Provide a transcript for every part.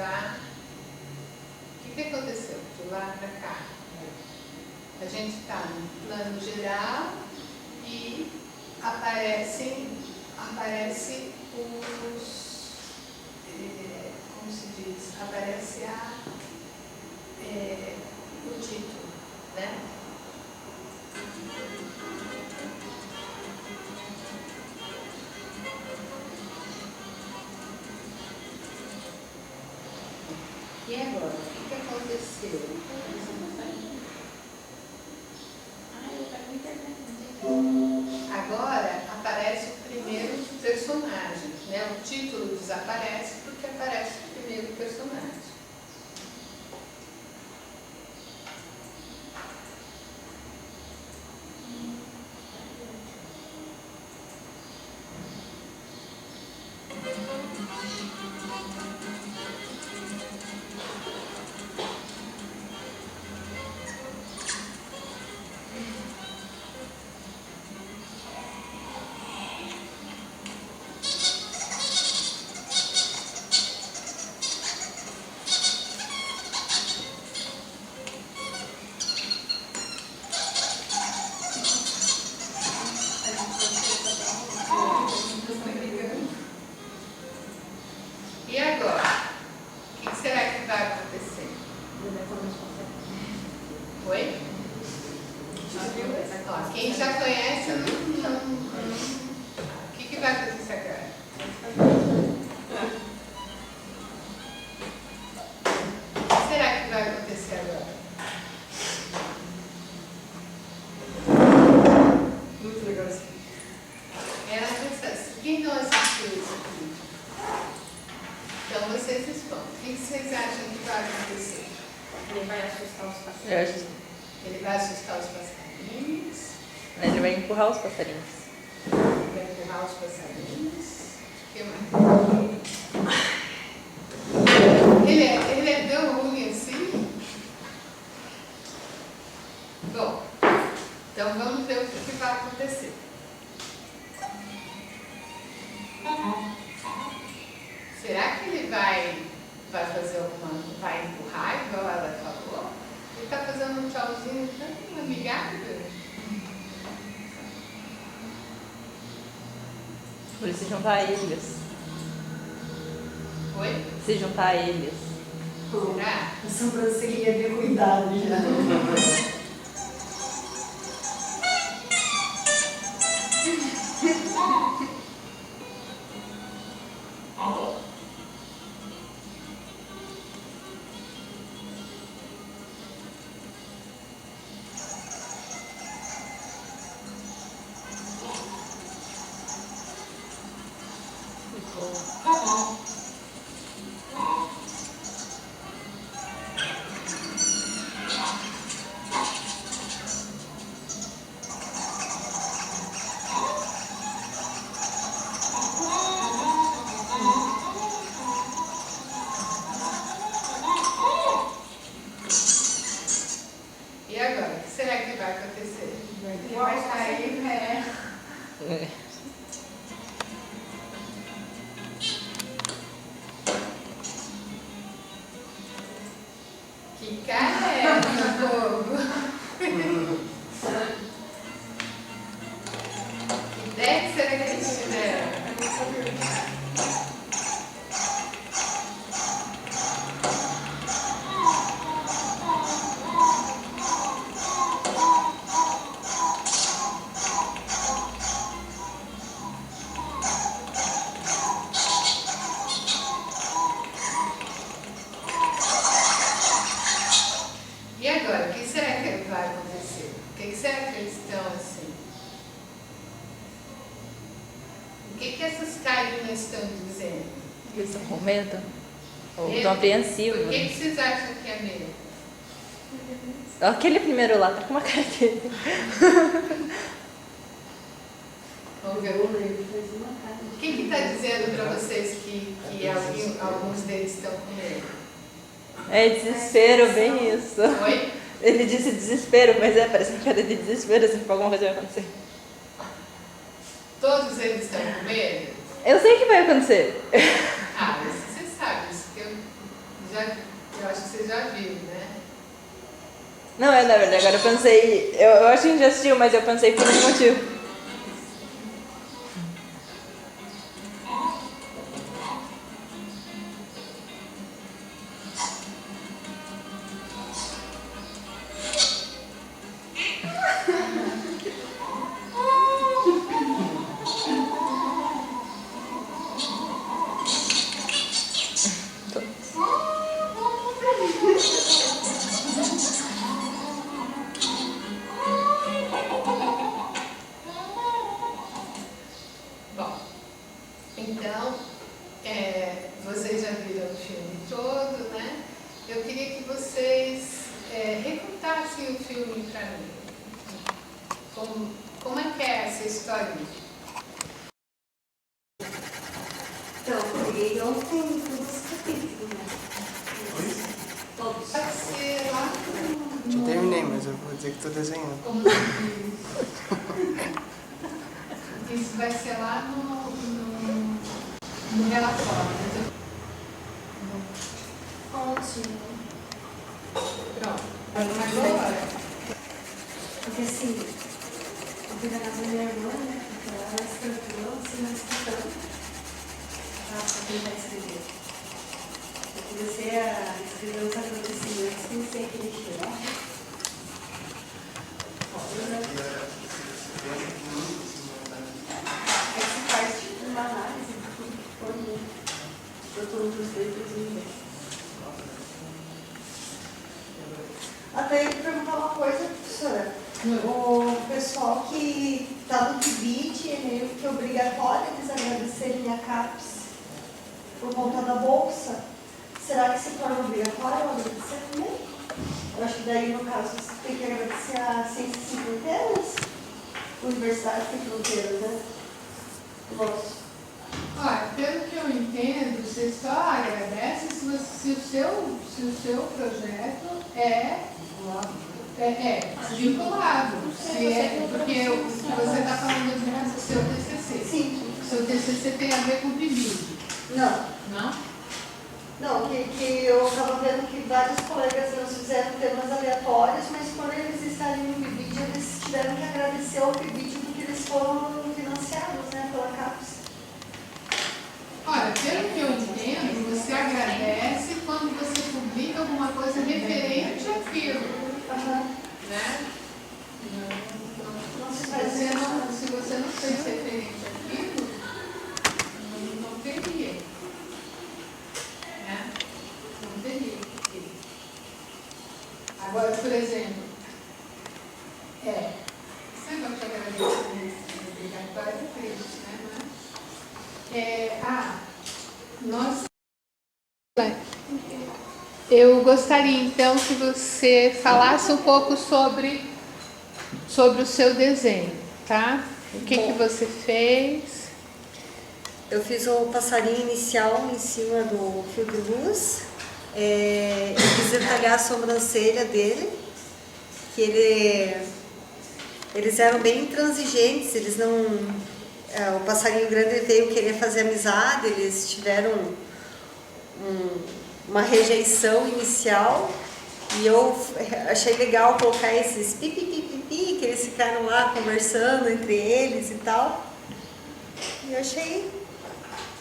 tá? O que aconteceu de lá para cá? A gente está no plano geral e aparece os, como se diz, aparece o título, né? E agora, o que aconteceu? Agora aparece o primeiro personagem, né? O título desaparece porque aparece o primeiro personagem. E agora? O que será que vai acontecer? Oi? Ó, quem já conhece, o que vai acontecer agora? O que será que vai acontecer agora? Muito legal isso. Quem não assistiu esse vídeo? Então vocês respondem. O que vocês acham que vai acontecer? Ele vai assustar os passarinhos. Ele vai assustar os passarinhos. Ele vai empurrar os passarinhos. Ele vai empurrar os passarinhos. O que mais? Ele é tão ruim assim? Bom, então vamos ver o que vai acontecer. Será que ele vai fazer vai empurrar, igual ela falou? Ele está fazendo um tchauzinho tão amigável. Por ele se juntar a eles. Oi? Se juntar a eles. Será? A sobrancelhinha bem cuidada já. E agora? O que será que vai acontecer? Ele vai sair, né? Que cara é essa, povo? Que ideia será que eles tiveram? E agora, o que será que vai acontecer? O que será que eles estão assim? O que essas carinhas estão dizendo? Eles estão com medo? Ou Medo? estão apreensivos? Por que vocês acham que é medo? Aquele primeiro lá tá com uma cara dele. Vamos ver. Ele fez uma cara de... O que está dizendo para vocês que alguns deles estão com medo? É desespero, bem isso. Oi? Ele disse desespero, mas parece uma cara de desespero, assim, que alguma coisa vai acontecer. Todos eles estão com medo? Eu sei que vai acontecer. Ah, isso você sabe, isso que eu eu acho que você já viu, né? Não, na verdade, agora eu pensei. Eu acho que a gente já assistiu, mas eu pensei por um motivo. Bom, então, vocês já viram o filme todo, né? Eu queria que vocês recontassem o filme para mim. Como é que é essa história? Então, eu peguei ontem todos os capítulos, né? Todos. Pode ser lá Já terminei, mas eu vou dizer que estou desenhando. como isso vai ser lá no relatório. Ótimo. Pronto. Agora, Porque assim, eu fui na casa da minha irmã, né? Então ela escreveu, assim, na escutando. Pra tentar escrever. Eu comecei a escrever os acontecimentos, comecei a preencher, ó. Aí você faz tipo uma análise de tudo que foi, né? Eu tô nos dedos e ver. Até ele perguntar uma coisa, professora. O pessoal que está no PIBID é meio que obrigatório eles agradecerem a CAPES por conta da bolsa. Será que se torna obrigatório agradecer também? Eu acho que daí, no caso, você tem que agradecer a Ciências Sem Fronteiras, Universidade Sem Fronteiras, né? Nossa. olha, pelo que eu entendo, você só agradece se o seu projeto é vinculado. Porque você está falando do seu TCC. Sim. O seu TCC tem a ver com o PIBID, Não. não? Não, que eu estava vendo que vários colegas meus fizeram temas aleatórios, mas quando eles estarem no PIBID, eles tiveram que agradecer ao PIBID porque eles foram financiados, né, pela CAPES. Olha, pelo que eu entendo, você agradece quando você publica alguma coisa referente àquilo, né? Não se Se faz você não fez referente àquilo, não teria. Né? Não teria que ter. Agora, por exemplo, você não te agradece obrigatório é triste, né? Eu gostaria então que você falasse um pouco sobre o seu desenho, tá? O que você fez? Eu fiz o passarinho inicial em cima do fio de luz. Eu quis detalhar a sobrancelha dele, que eles eram bem intransigentes, eles não... o passarinho grande veio querer fazer amizade, eles tiveram uma rejeição inicial e eu achei legal colocar esses pipi, que eles ficaram lá conversando entre eles e tal. E eu achei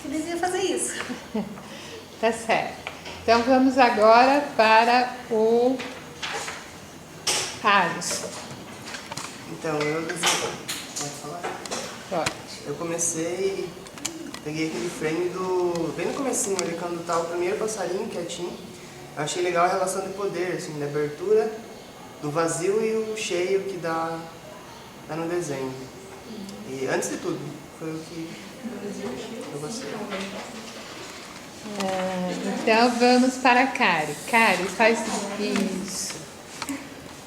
que eles iam fazer isso. Tá certo. Então vamos agora para o Alisson. Então, eu desenhei. Pode falar? Pode. Eu comecei, peguei aquele frame bem no comecinho ali, quando tá o primeiro passarinho quietinho. Eu achei legal a relação de poder, assim, da abertura, do vazio e o cheio que dá no desenho. E antes de tudo, foi o que eu gostei. Então vamos para a Kari. Kari, faz isso.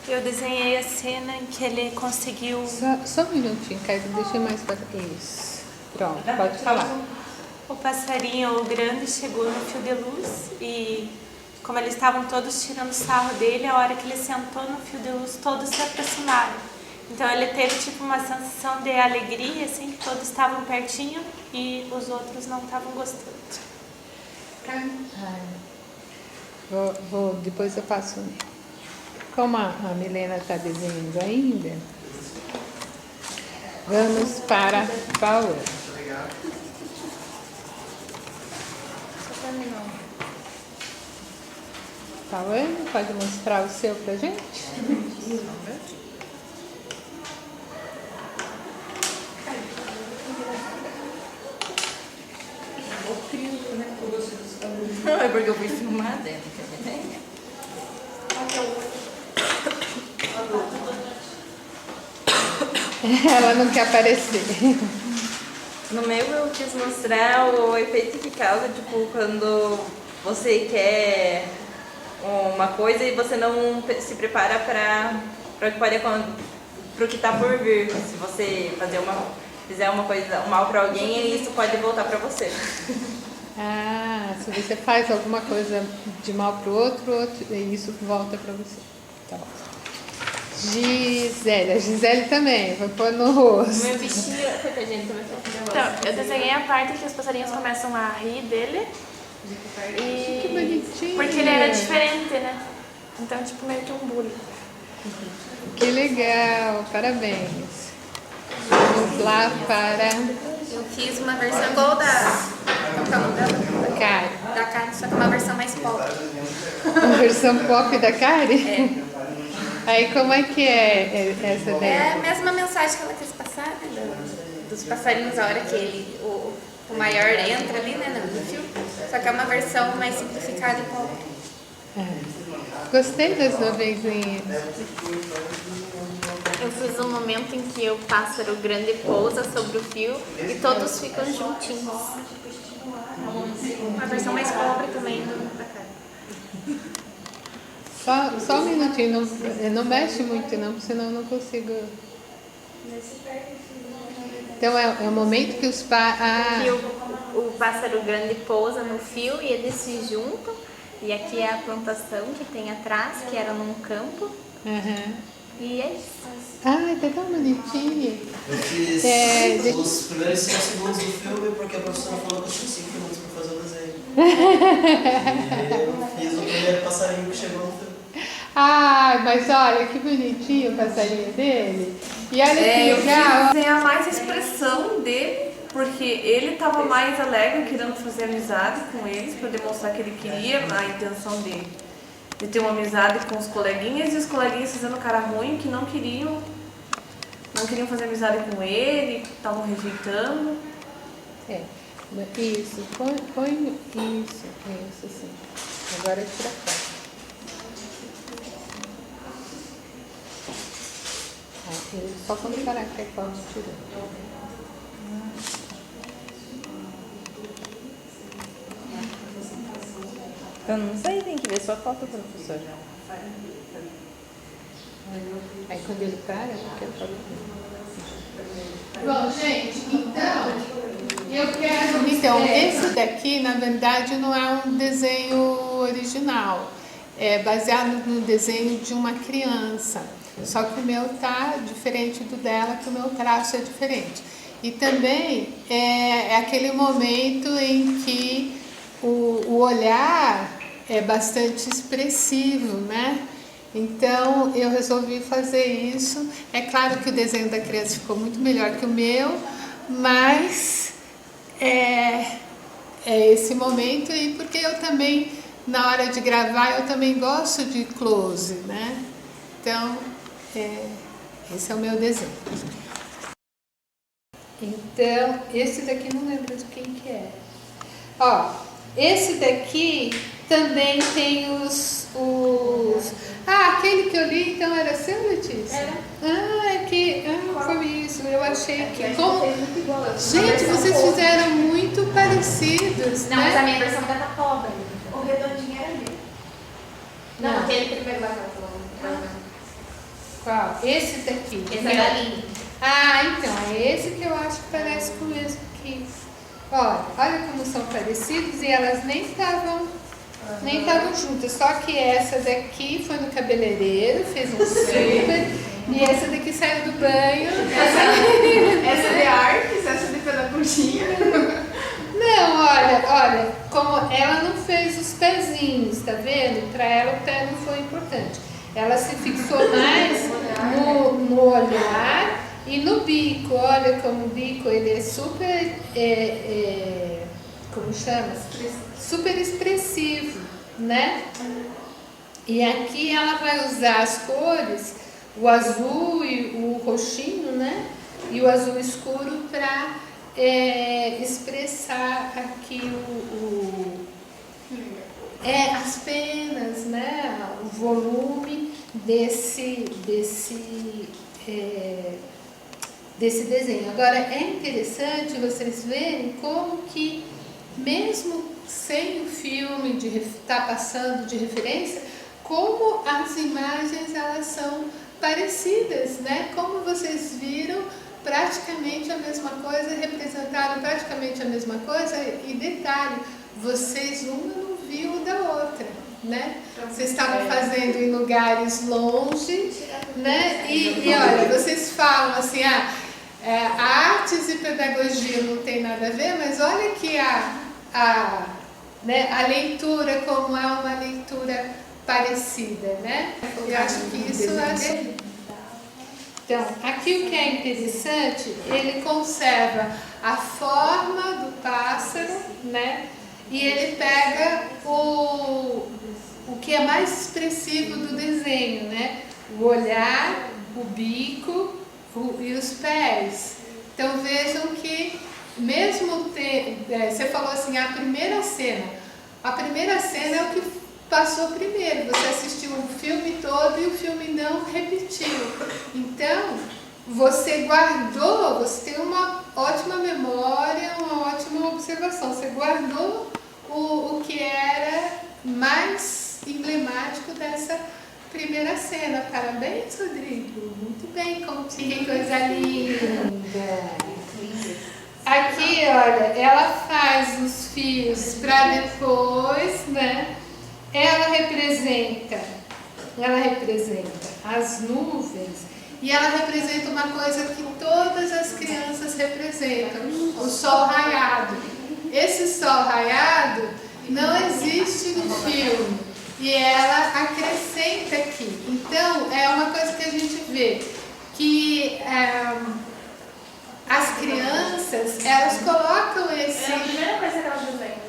Eu desenhei a cena em que ele conseguiu... Só um minutinho, Kari, deixa mais para isso. Pronto, pode falar. O passarinho, o grande, chegou no fio de luz e, como eles estavam todos tirando sarro dele, a hora que ele sentou no fio de luz, todos se aproximaram. Então ele teve tipo uma sensação de alegria, assim, que todos estavam pertinho e os outros não estavam gostando. Depois eu passo. Como a Milena está desenhando ainda, vamos para Paulo. Paulo, pode mostrar o seu pra gente? Não, é porque eu fui filmar dentro, quer ver? Ela não quer aparecer. No meu eu quis mostrar o efeito que causa, tipo, quando você quer uma coisa e você não se prepara para o que está por vir. Se você fizer uma coisa, um mal para alguém, isso pode voltar para você. Ah, se você faz alguma coisa de mal para o outro, isso volta para você. Tá bom. Gisele, a Gisele também, vai pôr no rosto. Meu bichinho, coitadinho, também foi Então, eu desenhei a parte que os passarinhos começam a rir dele. Que bonitinho. Porque ele era diferente, né? Então, tipo, meio que um bullying. Que legal, parabéns. Vamos lá para Eu fiz uma versão igual da. Como que é o nome dela? Kari. Da Karen, só que uma versão mais pop. A versão pop da Kari? Aí como é que é essa daí? É a mesma mensagem que ela quis passar, né? Dos passarinhos, a hora que o maior entra ali, né, no filme. Só que é uma versão mais simplificada e pop. Gostei das nuvenzinhas. Eu fiz um momento em que o pássaro grande pousa sobre o fio e todos ficam juntinhos. Uma versão mais pobre também da Karen. Só um minutinho, não mexe muito não, senão eu não consigo. Então é o momento que os Que o pássaro grande pousa no fio e eles se juntam. E aqui é a plantação que tem atrás, que era num campo. E é isso. Ai, tá tão bonitinho. Eu fiz os primeiros 5 segundos do filme porque a professora falou que eu tinha 5 minutos para fazer o desenho. E eu fiz o primeiro passarinho que chegou no filme. Ai, mas olha que bonitinho o passarinho dele. E olha que Eu legal. quis desenhar mais a expressão dele, porque ele estava mais alegre, querendo fazer amizade com eles, para demonstrar que ele queria, a intenção dele. De ter uma amizade com os coleguinhas, e os coleguinhas fazendo cara ruim, que não queriam fazer amizade com ele, estavam rejeitando. Isso, põe isso assim. Agora tira fora. Só quando parar que é pode tirar. Eu não sei, tem que ver só qual que é o professor. Aí quando ele para, porque eu falo. Bom, gente, então eu quero. Então, esse daqui, na verdade, não é um desenho original. É baseado no desenho de uma criança. Só que o meu tá diferente do dela, que o meu traço é diferente. E também é aquele momento em que o olhar é bastante expressivo, né? Então eu resolvi fazer isso. É claro que o desenho da criança ficou muito melhor que o meu, mas é esse momento, e porque eu também, na hora de gravar, eu também gosto de close, né? Então, esse é o meu desenho. Então, esse daqui não lembro de quem que é. Ó, esse daqui também tem os... Ah, aquele que eu li, então era seu, Letícia? Era. Foi isso. Eu achei que... Como... Gente, vocês fizeram muito parecidos, Não, mas a né? minha versão era pobre. O redondinho era meu. Não, aquele primeiro lá que ela falou. Qual? Esse daqui. Esse é galinha. Ah, então, é esse que eu acho que parece com o mesmo que... Olha como são parecidos, e elas nem estavam juntas. Só que essa daqui foi no cabeleireiro, fez um super, e essa daqui saiu do banho. Essa é de arte, essa de pedagogia. Não, olha, como ela não fez os pezinhos, tá vendo? Para ela o pé não foi importante. Ela se fixou mais no olhar e no bico. Olha como o bico ele é super, como chama? Super expressivo, né? E aqui ela vai usar as cores, o azul e o roxinho, né? E o azul escuro para expressar aqui as penas, né? O volume desse desenho. Agora é interessante vocês verem como que mesmo sem o filme de estar passando de referência, como as imagens elas são parecidas, né? Como vocês viram praticamente a mesma coisa, representaram praticamente a mesma coisa e detalhe, vocês uma não viu da outra, né? Vocês estavam fazendo em lugares longe, né? E olha, vocês falam assim, artes e pedagogia não tem nada a ver, mas olha que a leitura, como é uma leitura parecida, né? Eu acho que isso é... Então, aqui o que é interessante, ele conserva a forma do pássaro, né? E ele pega o que é mais expressivo do desenho, né? O olhar, o bico e os pés. Então vejam que mesmo você falou assim, a primeira cena é o que passou primeiro, você assistiu o filme todo e o filme não repetiu. Então, você guardou, você tem uma ótima memória, uma ótima observação. Você guardou o que era mais emblemático dessa primeira cena. Parabéns, Rodrigo. Muito bem, que coisa linda. Aqui, olha, ela faz os fios para depois, né? Ela representa as nuvens e ela representa uma coisa que todas as crianças representam, o sol raiado. Esse sol raiado não existe no filme e ela acrescenta aqui. Então, é uma coisa que a gente vê, que as crianças, elas colocam esse... É a primeira coisa que elas desenham.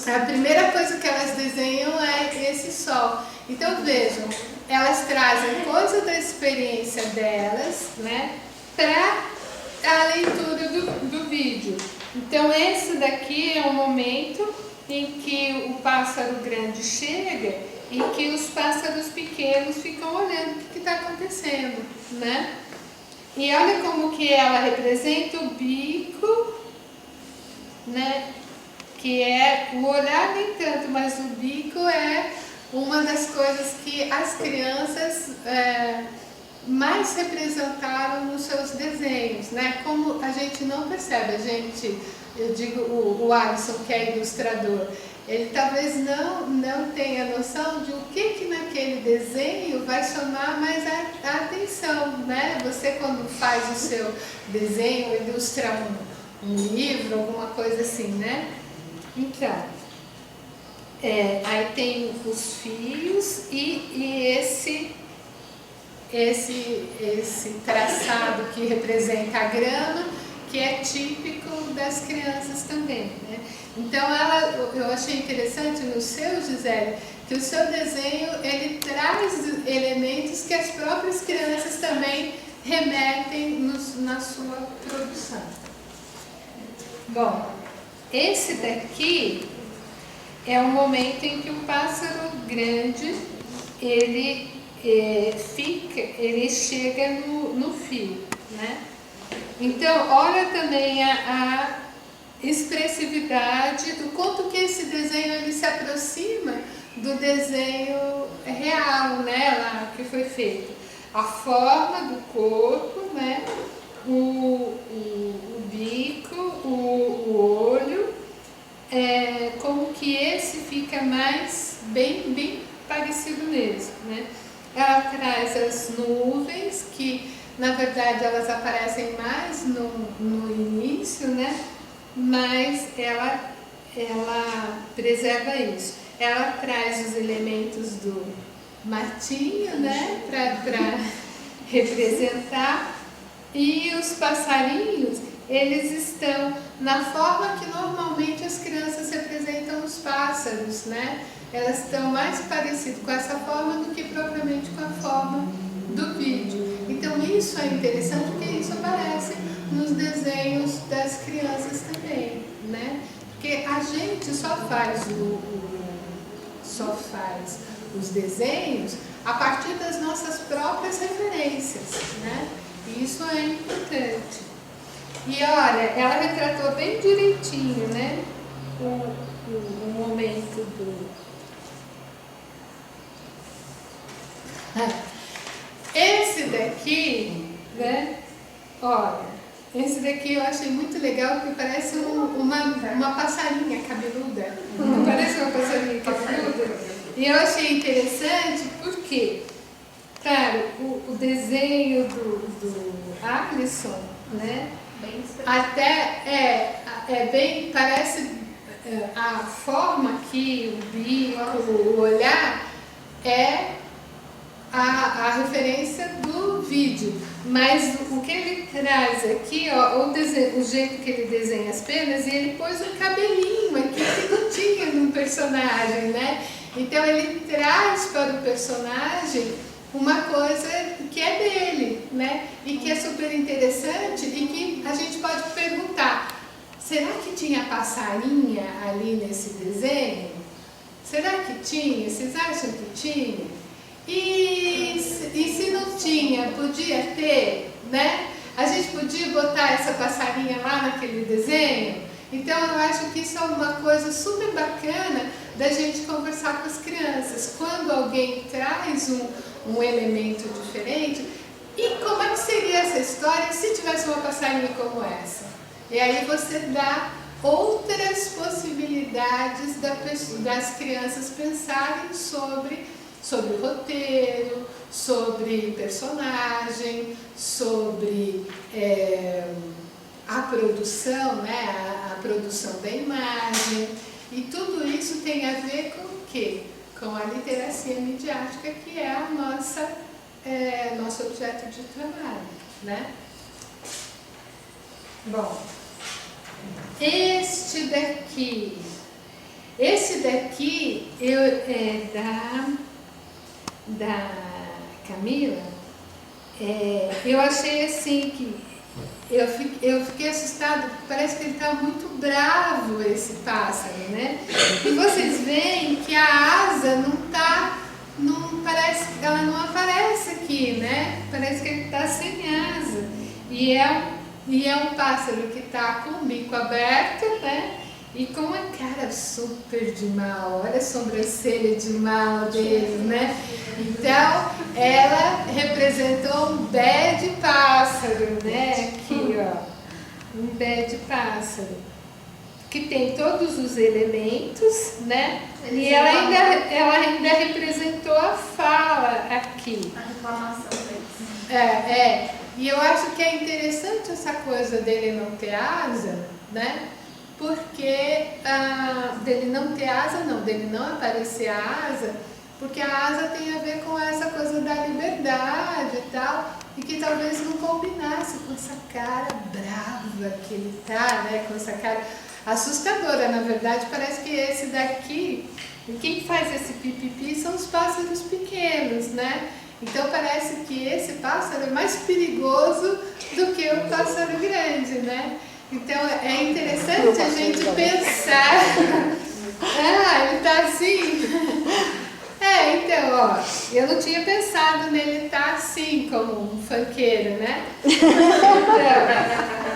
A primeira coisa que elas desenham é esse sol. Então vejam, elas trazem coisa da experiência delas, né, para a leitura do vídeo. Então esse daqui é o momento em que o pássaro grande chega e que os pássaros pequenos ficam olhando o que está acontecendo, né? E olha como que ela representa o bico, né? Que é o olhar nem tanto, mas o bico é uma das coisas que as crianças mais representaram nos seus desenhos, né? Como a gente não percebe, eu digo o Alisson, que é ilustrador, ele talvez não tenha noção de o que naquele desenho vai chamar mais a atenção, né? Você quando faz o seu desenho, ilustra um livro, alguma coisa assim, né? Então, aí tem os fios e esse traçado que representa a grama, que é típico das crianças também, né? Então, eu achei interessante no seu, Gisele, que o seu desenho, ele traz elementos que as próprias crianças também remetem na sua produção. Bom, esse daqui é o momento em que o pássaro grande, ele chega no fio, né? Então, olha também a expressividade, do quanto que esse desenho ele se aproxima do desenho real, né, lá que foi feito. A forma do corpo, né, o bico, o olho, como que esse fica mais bem parecido mesmo, né? Ela traz as nuvens, que na verdade elas aparecem mais no início, né? Mas ela ela preserva isso. Ela traz os elementos do matinho, né, para representar, e os passarinhos, eles estão na forma que normalmente as crianças representam os pássaros, né? Elas estão mais parecidas com essa forma do que propriamente com a forma do vídeo. Então isso é interessante porque isso aparece nos desenhos das crianças também, né? Porque a gente só faz os desenhos a partir das nossas próprias referências, né? E isso é importante. E olha, ela retratou bem direitinho, né? O momento do... Esse daqui, né? Olha, esse daqui eu achei muito legal porque parece uma passarinha cabeluda. Não parece uma passarinha cabeluda? E eu achei interessante porque, claro, o desenho do Alisson, né? Até bem, parece a forma que o bico, o olhar é a referência do vídeo, mas o que ele traz aqui, ó, o jeito que ele desenha as penas, e ele pôs um cabelinho aqui que não tinha no personagem, né? Então ele traz para o personagem uma coisa que é dele, né? E que é super interessante e que a gente pode perguntar, será que tinha passarinha ali nesse desenho? Será que tinha? Vocês acham que tinha? E se não tinha, podia ter, né? A gente podia botar essa passarinha lá naquele desenho? Então eu acho que isso é uma coisa super bacana da gente conversar com as crianças. Quando alguém traz um elemento diferente, e como é que seria essa história se tivesse uma passarinha como essa? E aí você dá outras possibilidades das crianças pensarem sobre o roteiro, sobre personagem, sobre a produção, né? A produção da imagem. E tudo isso tem a ver com o quê? Com a literacia midiática, que é a nosso objeto de trabalho, né? Bom, esse daqui é da Camila. Eu achei assim que eu fiquei assustada, parece que ele está muito bravo, esse pássaro, né? E vocês veem que a asa ela não aparece aqui, né? Parece que ele está sem asa. E é um pássaro que está com o bico aberto, né? E com uma cara super de mal, olha a sobrancelha de mal dele, né? Então, ela representou um bé de pássaro, né? Aqui, ó, um bé de pássaro, que tem todos os elementos, né? E ela ainda representou a fala aqui. A reclamação deles. E eu acho que é interessante essa coisa dele não ter asa, né? Porque dele não ter asa, não, dele não aparecer a asa, porque a asa tem a ver com essa coisa da liberdade e tal, e que talvez não combinasse com essa cara brava que ele tá, né? Com essa cara assustadora. Na verdade, parece que esse daqui, quem faz esse pipipi são os pássaros pequenos, né? Então parece que esse pássaro é mais perigoso do que o pássaro grande, né? Então é interessante a gente pensar. Ele tá assim. Então, ó, eu não tinha pensado nele estar assim, como um funkeiro, né? Então,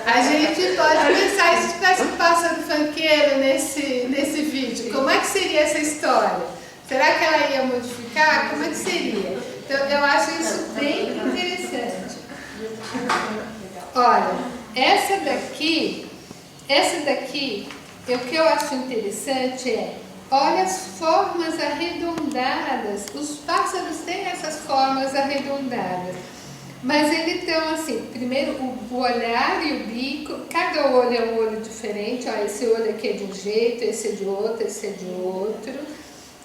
a gente pode pensar, e se tivesse um pássaro funkeiro nesse vídeo, como é que seria essa história? Será que ela ia modificar? Como é que seria? Então, eu acho isso bem interessante. Olha, essa daqui, o que eu acho interessante olha as formas arredondadas. Os pássaros têm essas formas arredondadas, Mas ele tem assim, primeiro o olhar e o bico, cada olho é um olho diferente, ó, esse olho aqui é de um jeito, esse é de outro, esse é de outro,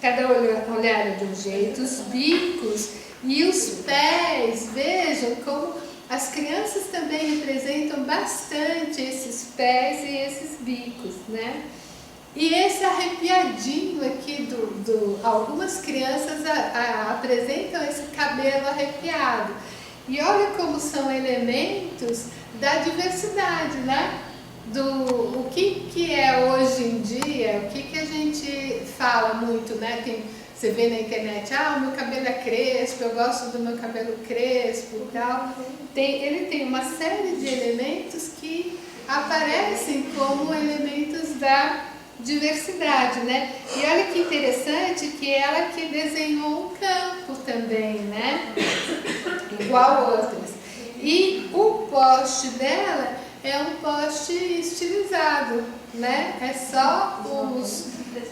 cada olhar é de um jeito, os bicos e os pés, vejam como as crianças também representam bastante esses pés e esses bicos, né? E esse arrepiadinho aqui algumas crianças apresentam esse cabelo arrepiado. E olha como são elementos da diversidade, né? O que é hoje em dia, o que a gente fala muito, né? Você vê na internet, o meu cabelo é crespo, eu gosto do meu cabelo crespo e tal. Ele tem uma série de elementos que aparecem como elementos da diversidade, né? E olha que interessante que ela que desenhou um campo também, né? Igual outras. E o poste dela é um poste estilizado, né? É só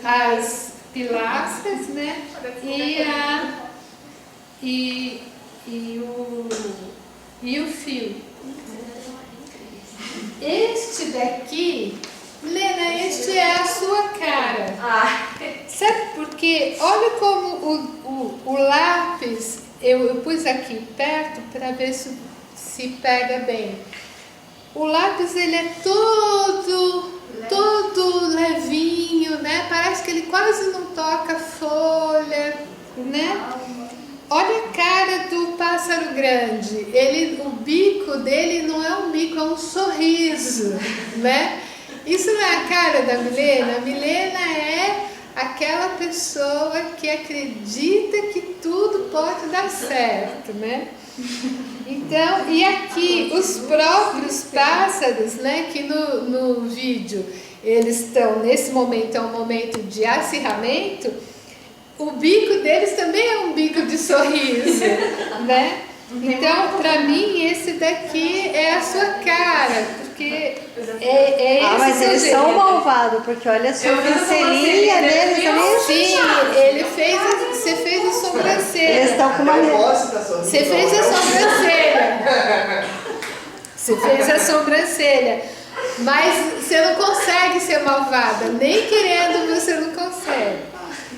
as pilastras, né? E o fio. Este daqui, Lena, este é a sua cara. Sabe por quê? Olha como o lápis, eu pus aqui perto para ver se pega bem. O lápis, ele é todo levinho, né? Parece que ele quase não toca folha, né? Olha a cara do pássaro grande. O bico dele não é um bico, é um sorriso, né? Isso não é a cara da Milena. A Milena é aquela pessoa que acredita que tudo pode dar certo, né? Então, e aqui os próprios pássaros, né, que no vídeo eles estão, nesse momento é um momento de acirramento, o bico deles também é um bico de sorriso, né? Então, para mim, esse daqui é a sua cara, porque é esse mas eles jeito. são malvados, porque olha a sobrancelhinha deles também. Sim, você fez a sobrancelha. Eles estão com uma... Você fez a sobrancelha. Você fez a sobrancelha. Mas você não consegue ser malvada. Nem querendo você não consegue.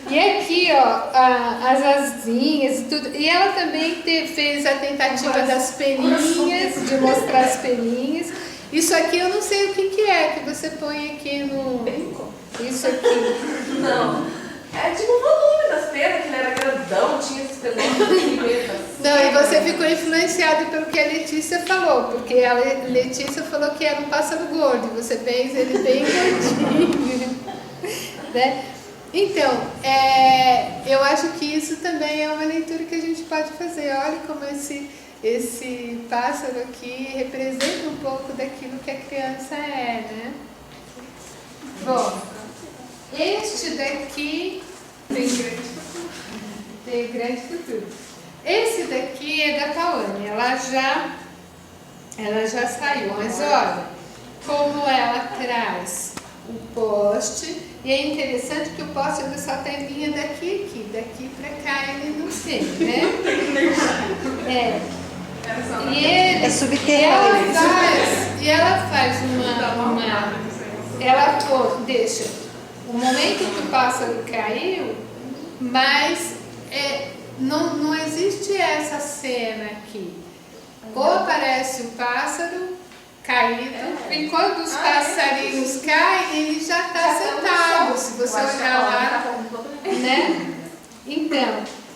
E aqui, ó, as asinhas e tudo. E ela também fez a tentativa das peninhas, de mostrar as peninhas. Isso aqui eu não sei o que é, que você põe aqui no... Isso aqui. Não. É tipo o volume das penas, que ele era grandão, tinha esses pedaços. Não, e você ficou influenciado pelo que a Letícia falou, porque a Letícia falou que era um pássaro gordo, e você fez ele bem gordinho, né? Então, eu acho que isso também é uma leitura que a gente pode fazer. Olha como esse pássaro aqui representa um pouco daquilo que a criança é, né? Bom, este daqui tem grande futuro. Esse daqui é da Tawane, ela já saiu, mas olha como ela traz o poste. E é interessante que o poste ele só tem linha daqui aqui, daqui pra cá ele não tem, né? E É subterrâneo. E ela faz deixa o momento que o pássaro caiu, mas não existe essa cena aqui. Ou aparece o pássaro caído, e quando os passarinhos caem, ele já está sentado, se você olhar lá, né?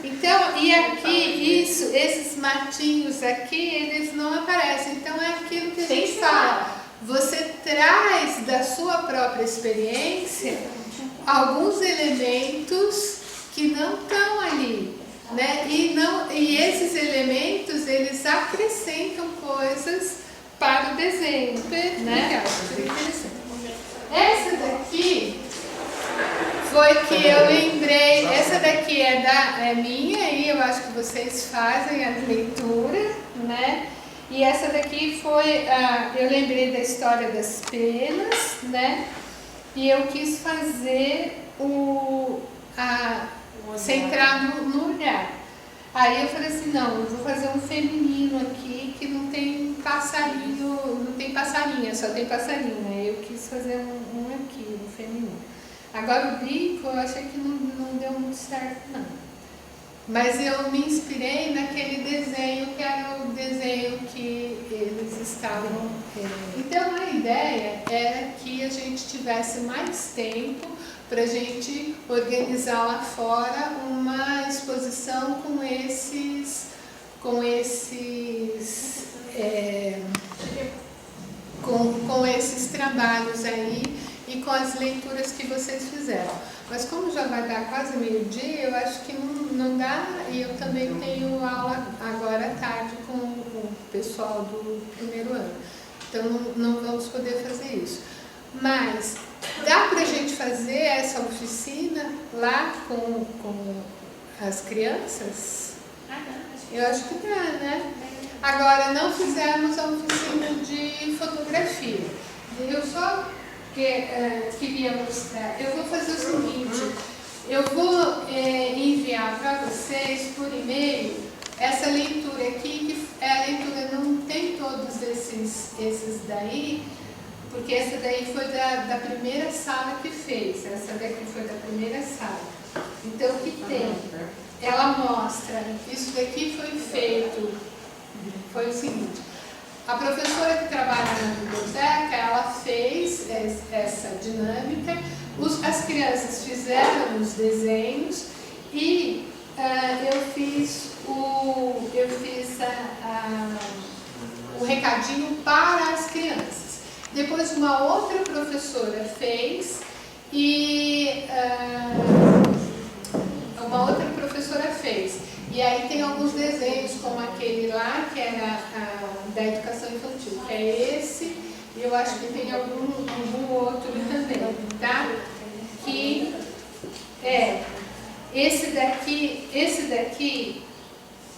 Então, e aqui, esses matinhos aqui, eles não aparecem. Então é aquilo que a gente fala. Você traz da sua própria experiência alguns elementos que não estão ali, né? E esses elementos, eles acrescentam coisas para o desenho, né? Essa daqui foi que eu lembrei, essa daqui é minha, e eu acho que vocês fazem a leitura, né? E essa daqui foi, eu lembrei da história das penas, né? E eu quis fazer centrar no olhar. Aí eu falei assim, não, eu vou fazer um feminino aqui que não tem passarinho, não tem passarinha, só tem passarinho. Aí eu quis fazer um aqui, um feminino. Agora o bico eu achei que não deu muito certo, não. Mas eu me inspirei naquele desenho que era o desenho que eles estavam... Então a ideia era que a gente tivesse mais tempo para a gente organizar lá fora uma exposição com esses trabalhos aí e com as leituras que vocês fizeram. Mas como já vai dar quase meio-dia, eu acho que não dá, e eu também tenho aula agora à tarde com o pessoal do primeiro ano. Então não vamos poder fazer isso. Mas dá para a gente fazer essa oficina lá com as crianças? Eu acho que dá, né? Agora, não fizemos a oficina de fotografia. Eu só queria mostrar. Eu vou fazer o seguinte, eu vou enviar para vocês por e-mail essa leitura aqui, que a leitura não tem todos esses daí, porque essa daí foi da primeira sala que fez, essa daqui foi da primeira sala. Então, o que tem? Ela mostra, isso daqui foi feito, foi o seguinte, a professora que trabalha na biblioteca, ela fez essa dinâmica, as crianças fizeram os desenhos e eu fiz o recadinho para as crianças. Depois uma outra professora fez e E aí tem alguns desenhos, como aquele lá, que era da educação infantil, que é esse, e eu acho que tem algum outro também, tá? Que esse daqui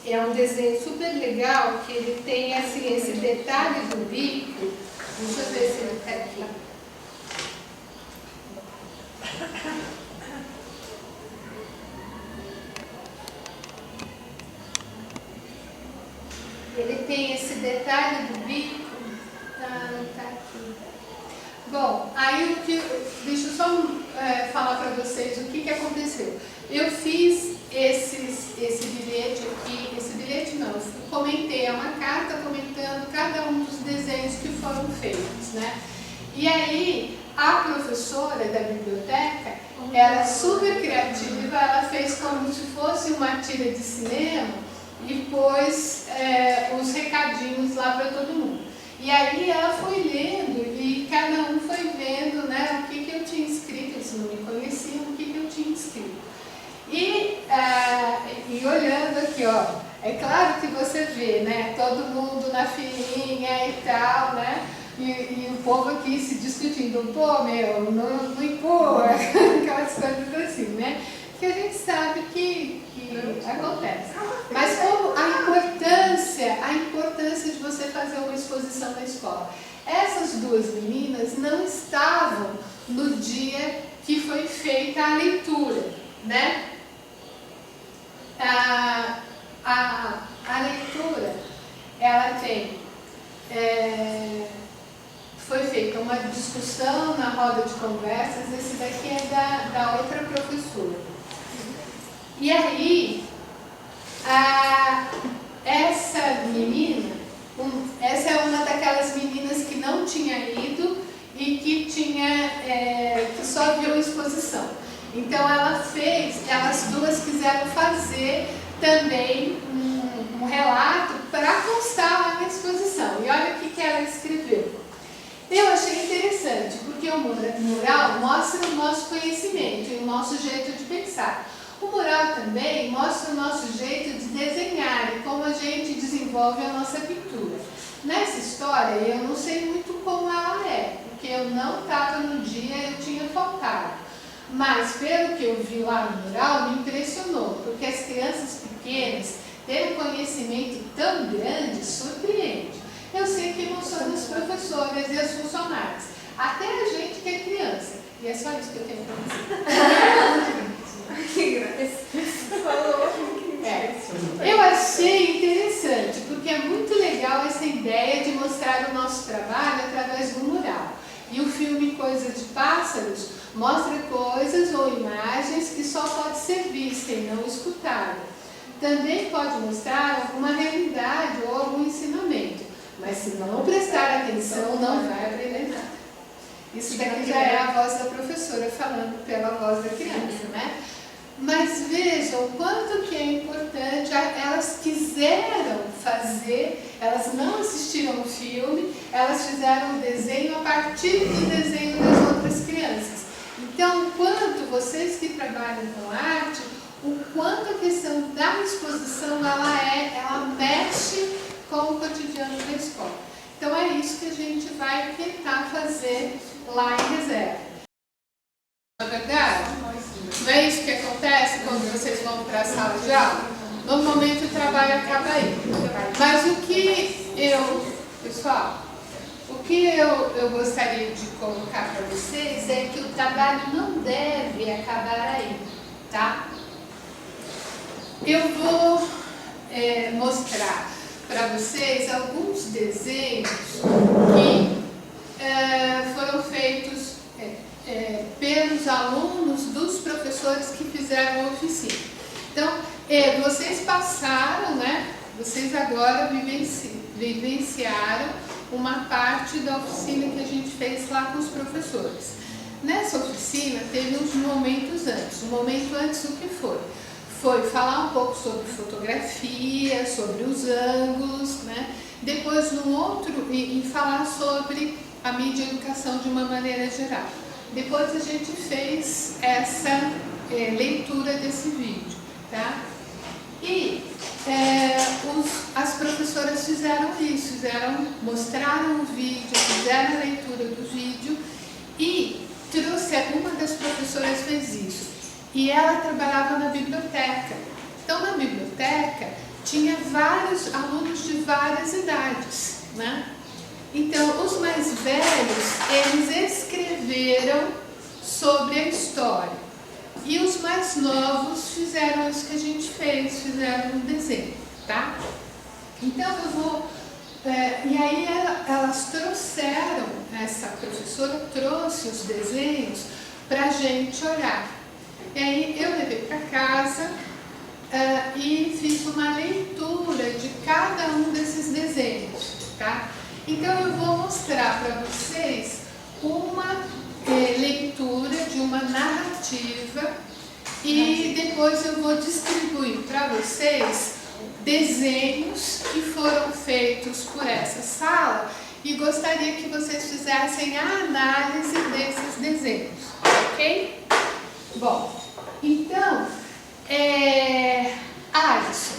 é um desenho super legal, que ele tem assim, esse detalhe do bico. Deixa eu ver se ele está aqui. Ele tem esse detalhe do bico. Não está aqui. Bom, aí deixa eu só falar para vocês o que aconteceu. Eu fiz esse bilhete aqui, eu comentei, é uma carta comentando cada um dos desenhos que foram feitos, né? E aí, a professora da biblioteca, ela super criativa, ela fez como se fosse uma tira de cinema e pôs os recadinhos lá para todo mundo. E aí ela foi lendo e cada um foi vendo, né, o que eu tinha escrito, eles não me conheciam, o que eu tinha escrito. E olhando aqui, ó, é claro que você vê, né, todo mundo na filinha e tal, né, e o povo aqui se discutindo, pô, meu, não empurra, aquelas coisas assim, né, que a gente sabe que acontece. Mas como a importância de você fazer uma exposição na escola. Essas duas meninas não estavam no dia que foi feita a leitura, né? A leitura, ela tem, foi feita uma discussão na roda de conversas, esse daqui é da outra professora. E aí, essa menina, essa é uma daquelas meninas que não tinha ido e que só viu a exposição. Então elas duas quiseram fazer também um relato para constar lá na exposição. E olha o que ela escreveu. Eu achei interessante, porque o mural mostra o nosso conhecimento e o nosso jeito de pensar. O mural também mostra o nosso jeito de desenhar e como a gente desenvolve a nossa pintura. Nessa história, eu não sei muito como ela é, porque eu não estava no dia, eu tinha faltado. Mas, pelo que eu vi lá no mural, me impressionou, porque as crianças pequenas terem um conhecimento tão grande surpreende. Eu sei que não são as professoras e as funcionárias, até a gente que é criança. E é só isso que eu tenho para dizer. Que graça. Falou. Mostra coisas ou imagens que só pode ser vista e não escutada. Também pode mostrar alguma realidade ou algum ensinamento, mas se não prestar atenção, não vai aprender nada. Isso daqui já é a voz da professora falando pela voz da criança, né? Mas vejam o quanto que é importante, elas quiseram fazer, elas não assistiram o filme, elas fizeram o desenho a partir do desenho das outras crianças. Então, o quanto vocês que trabalham com arte, o quanto a questão da exposição, ela mexe com o cotidiano da escola. Então, é isso que a gente vai tentar fazer lá em Reserva. Não é verdade? Não é isso que acontece quando vocês vão para a sala de aula? Normalmente o trabalho acaba aí. Mas o que pessoal, o que eu gostaria de colocar para vocês é que o trabalho não deve acabar aí, tá? Eu vou mostrar para vocês alguns desenhos que foram feitos pelos alunos dos professores que fizeram a oficina. Então, vocês passaram, né? Vocês agora vivenciaram uma parte da oficina que a gente fez lá com os professores. Nessa oficina teve uns momentos antes. O momento antes o que foi? Foi falar um pouco sobre fotografia, sobre os ângulos, né? Depois no outro, e falar sobre a mídia e educação de uma maneira geral. Depois a gente fez essa leitura desse vídeo, tá? E as professoras fizeram isso, mostraram o vídeo, fizeram a leitura do vídeo e uma das professoras fez isso. E ela trabalhava na biblioteca. Então, na biblioteca, tinha vários alunos de várias idades, né? Então, os mais velhos, eles escreveram sobre a história. E os mais novos fizeram isso que a gente fez, fizeram um desenho, tá? Então, eu vou... e aí, elas trouxeram, essa professora trouxe os desenhos para a gente olhar. E aí, eu levei para casa e fiz uma leitura de cada um desses desenhos, tá? Então, eu vou mostrar para vocês uma leitura de uma narrativa e depois eu vou distribuir para vocês desenhos que foram feitos por essa sala e gostaria que vocês fizessem a análise desses desenhos, ok? Bom, então, Alisson,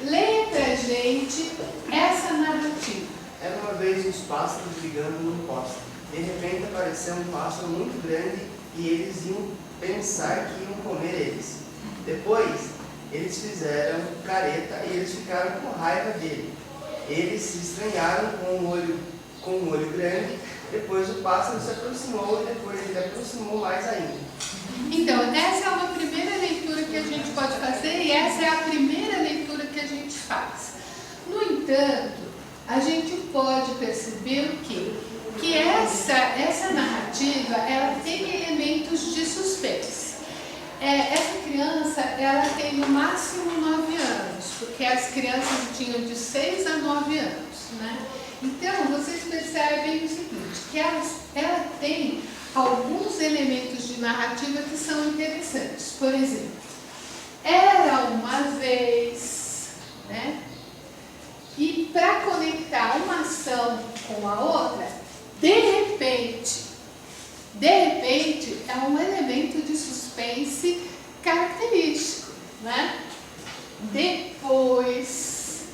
leia pra gente essa narrativa. Era uma vez uns pássaros brigando num poste. De repente apareceu um pássaro muito grande e eles iam pensar que iam comer eles. Depois, eles fizeram careta e eles ficaram com raiva dele. Eles se estranharam com um olho grande. Depois o pássaro se aproximou e depois ele aproximou mais ainda. Então, essa é uma primeira leitura que a gente pode fazer e essa é a primeira leitura que a gente faz. No entanto, a gente pode perceber o quê? Que essa narrativa, ela tem elementos de suspense. Essa criança, ela tem no máximo 9 anos, porque as crianças tinham de 6 a 9 anos, né? Então, vocês percebem o seguinte, que ela tem alguns elementos de narrativa que são interessantes. Por exemplo, era uma vez, né? E para conectar uma ação com a outra, de repente é um elemento de suspense característico, né? Depois,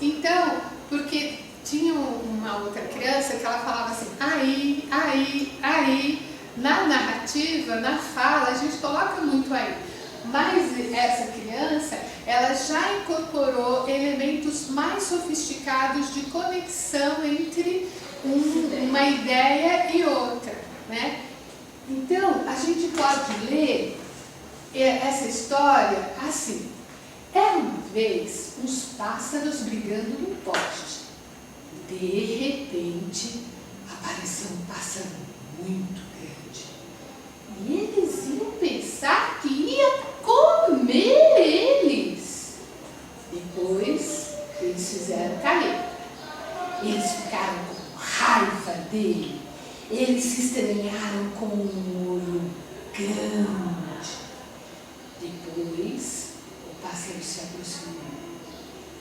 então, porque tinha uma outra criança que ela falava assim, aí, na narrativa, na fala, a gente coloca muito aí. Mas essa criança, ela já incorporou elementos mais sofisticados de conexão entre uma ideia e outra, né? Então, a gente pode ler essa história assim. Era uma vez uns pássaros brigando no poste. De repente, apareceu um pássaro muito grande. E eles iam pensar que ia comer eles. Depois, eles fizeram careta. Eles ficaram com raiva dele. Eles se estranharam com um olho grande. Depois, o pássaro se aproximou.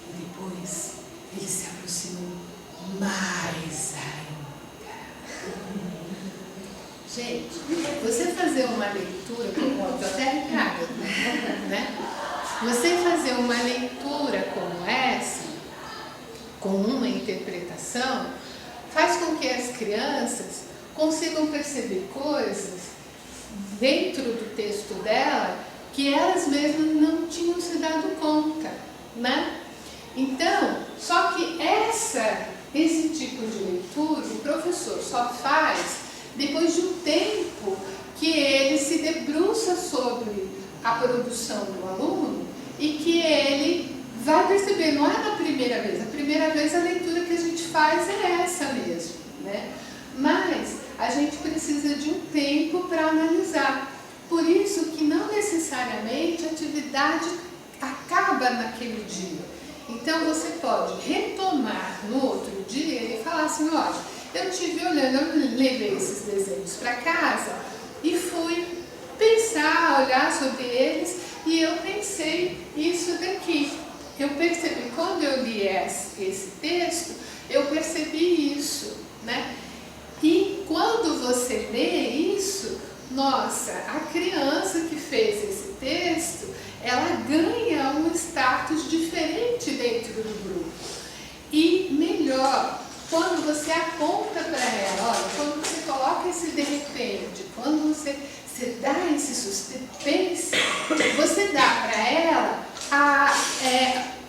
E depois, ele se aproximou mais ainda. Gente, você fazer uma leitura, como eu até Ricardo, né? Você fazer uma leitura como essa, com uma interpretação, faz com que as crianças consigam perceber coisas dentro do texto dela que elas mesmas não tinham se dado conta, né? Então, só que esse tipo de leitura o professor só faz depois de um tempo que ele se debruça sobre a produção do aluno e que ele vai perceber, não é na primeira vez. A primeira vez a leitura que a gente faz é essa mesmo, né? Mas a gente precisa de um tempo para analisar. Por isso que não necessariamente a atividade acaba naquele dia. Então você pode retomar no outro dia e falar assim, olha, eu estive olhando, eu levei esses desenhos para casa e fui pensar, olhar sobre eles e eu pensei isso daqui. Eu percebi, quando eu li esse texto, eu percebi isso, né? E quando você lê isso, nossa, a criança que fez esse texto, ela ganha um status diferente dentro do grupo. E melhor, quando você aponta para ela, olha, quando você coloca esse de repente, quando você dá esse suspense, você dá para ela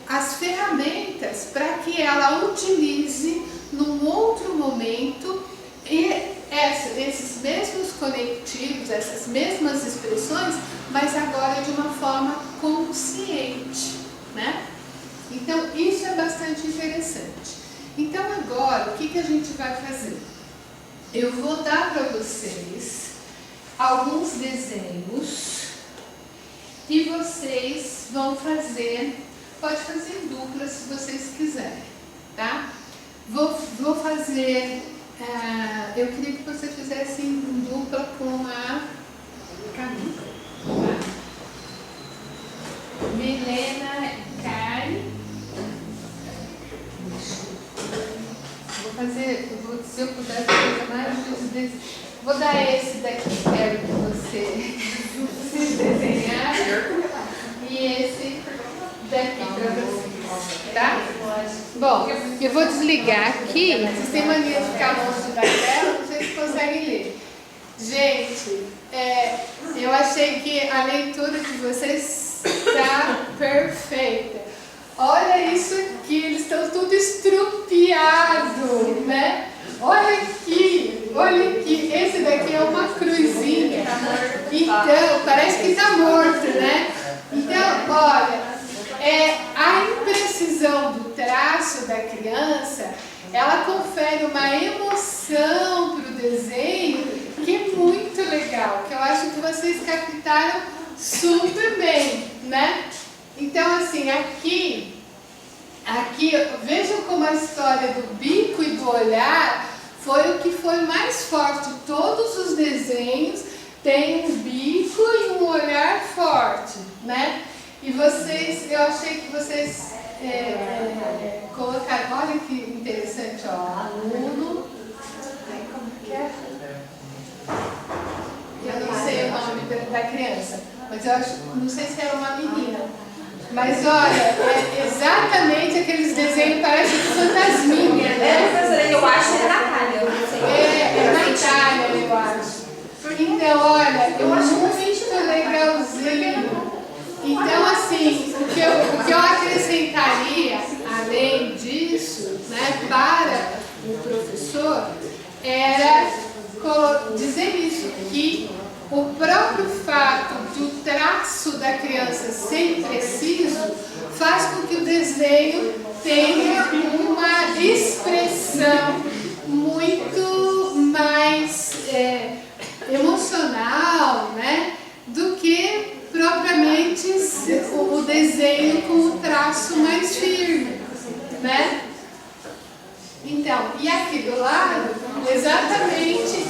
as ferramentas para que ela utilize num outro momento esses mesmos conectivos, essas mesmas expressões, mas agora de uma forma consciente, né? Então, isso é bastante interessante. Então, agora, o que a gente vai fazer? Eu vou dar para vocês alguns desenhos e vocês vão fazer, pode fazer em dupla se vocês quiserem, tá? Vou fazer, eu queria que você fizesse em dupla com a Camila, tá? Milena e Kari. Se eu pudesse fazer mais desenhos, vou dar esse daqui, quero que você se desenhar, e esse daqui para você, tá? Bom, eu vou desligar aqui, vocês têm mania de ficar longe da tela, não sei se conseguem ler. Gente, eu achei que a leitura de vocês está perfeita. Olha isso aqui, eles estão tudo estrupiado, né? Olha aqui, esse daqui é uma cruzinha. Então, parece que está morto, né? Então, olha, a imprecisão do traço da criança, ela confere uma emoção para o desenho que é muito legal, que eu acho que vocês captaram super bem, né? Então, assim, aqui, vejam como a história do bico e do olhar foi o que foi mais forte. Todos os desenhos têm um bico e um olhar forte, né? E vocês, eu achei que vocês colocaram, olha que interessante, ó, aluno, como que é? Eu não sei o nome da criança, mas eu acho, não sei se era uma menina. Mas olha, exatamente aqueles desenhos, parece de fantasminha, né? Eu acho que é Natália. É Natália, eu acho. Então, olha, eu acho muito legalzinho. Então, assim, o que eu acrescentaria, além disso, né, para o professor, era dizer isso, que o próprio fato do traço da criança ser preciso faz com que o desenho tenha uma expressão muito mais traço mais firme, né? Então, e aqui do lado, exatamente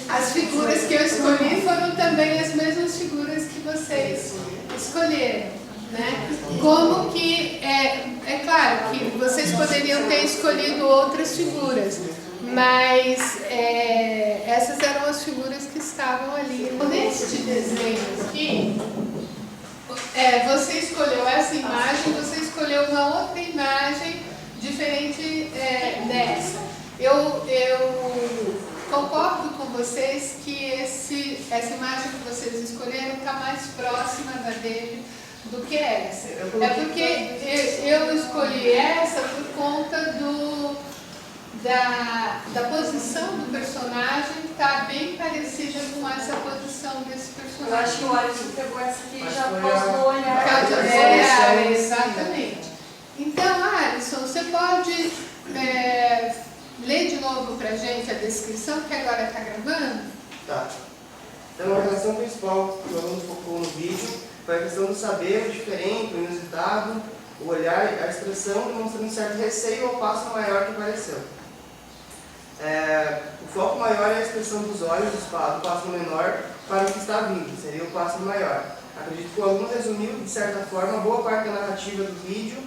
as figuras que eu escolhi foram também as mesmas figuras que vocês escolheram, né? Como que, é claro que vocês poderiam ter escolhido outras figuras, mas essas eram as figuras que estavam ali. Neste desenho aqui, você escolheu essa imagem, você escolheu uma outra imagem diferente dessa. Eu concordo com vocês que essa imagem que vocês escolheram está mais próxima da dele do que essa. É porque eu escolhi essa por conta da posição do personagem, que está bem parecida com essa posição desse personagem. Eu acho que o Alisson pegou essa aqui e já postou o olhar. Exatamente. Então, Alisson, você pode ler de novo pra gente a descrição que agora está gravando? Tá. Então, a relação principal que o aluno focou no vídeo foi a questão do saber, o diferente, o inusitado, o olhar, a expressão, demonstrando um certo receio ao passo maior que apareceu. O foco maior é a expressão dos olhos do passo menor para o que está vindo, seria o passo maior. Acredito que o aluno resumiu, de certa forma, boa parte da narrativa do vídeo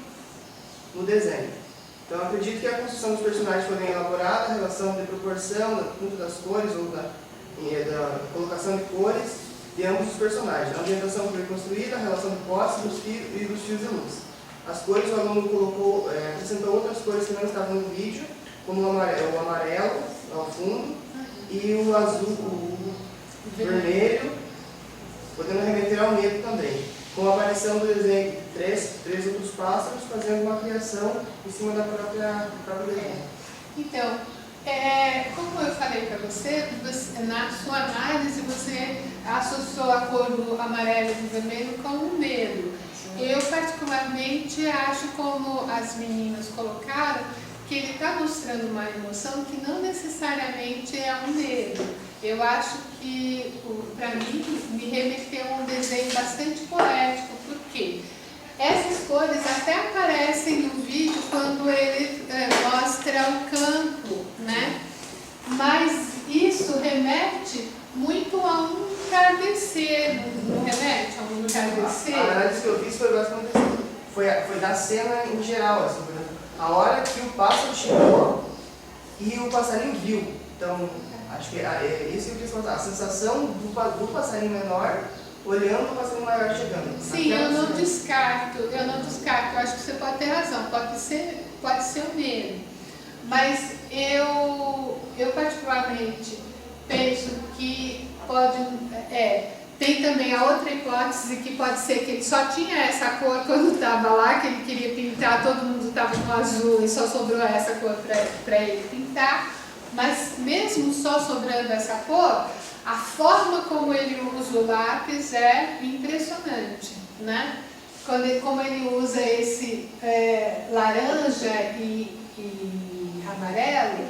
no desenho. Então, acredito que a construção dos personagens foi bem elaborada, a relação de proporção, tanto das cores ou da colocação de cores de ambos os personagens. A ambientação foi construída, a relação de postes dos fios de luz. As cores, o aluno colocou, acrescentou outras cores que não estavam no vídeo, como o amarelo ao fundo e o azul, o vermelho, podendo remeter ao medo também. Com a aparição do desenho de três outros pássaros, fazendo uma criação em cima da própria desenho. Então, como eu falei para você, na sua análise você associou a cor do amarelo e do vermelho com o medo. Eu particularmente acho, como as meninas colocaram, que ele está mostrando uma emoção que não necessariamente é um medo. Eu acho que, para mim, me remeteu a um desenho bastante poético, porque essas cores até aparecem no vídeo quando ele mostra o campo, né? Mas isso remete muito a um entardecer, não remete a um entardecer? A análise que eu fiz foi basicamente assim, foi da cena em geral, assim, por exemplo, a hora que o pássaro chegou e o passarinho viu. Então, acho que é isso que eu quis contar, a sensação do passarinho menor olhando o passarinho maior chegando. Sim, eu não descarto, eu acho que você pode ter razão, pode ser o medo. Mas eu particularmente penso que pode, tem também a outra hipótese que pode ser que ele só tinha essa cor quando estava lá, que ele queria pintar, todo mundo estava com azul e só sobrou essa cor para ele pintar. Mas mesmo só sobrando essa cor, a forma como ele usa o lápis é impressionante, né? Como ele usa esse laranja e amarelo,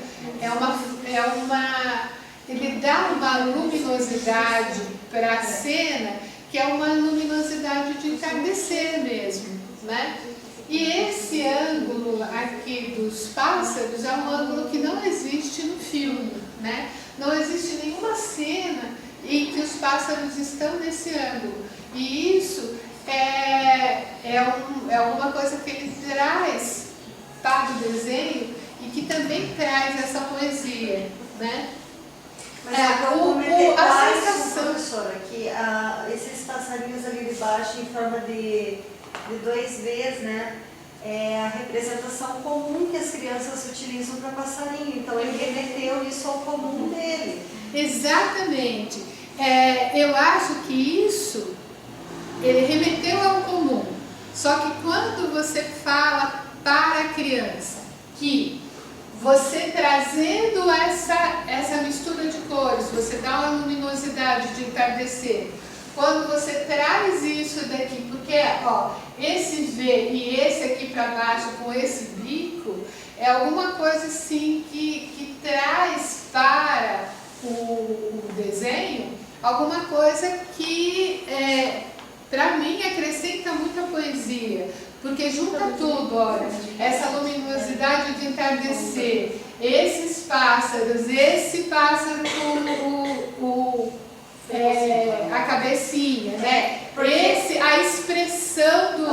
ele dá uma luminosidade para a cena que é uma luminosidade de entardecer mesmo, né? E esse ângulo aqui dos pássaros é um ângulo que não existe no filme, né? Não existe nenhuma cena em que os pássaros estão nesse ângulo. E isso é alguma coisa que ele traz para o desenho e que também traz essa poesia, né? Mas eu comentei professora, que esses passarinhos ali de baixo em forma de 2Vs, né? É a representação comum que as crianças utilizam para passarinho. Então ele remeteu isso ao comum dele. Exatamente. Eu acho que isso ele remeteu ao comum. Só que quando você fala para a criança que você trazendo essa mistura de cores, você dá uma luminosidade de entardecer. Quando você traz isso daqui, porque ó, esse V e esse aqui para baixo com esse bico, é alguma coisa assim que traz para o desenho alguma coisa que, para mim, acrescenta muita poesia. Porque junta tudo, olha, essa luminosidade de entardecer, esses pássaros, esse pássaro com a cabecinha, né? A expressão do...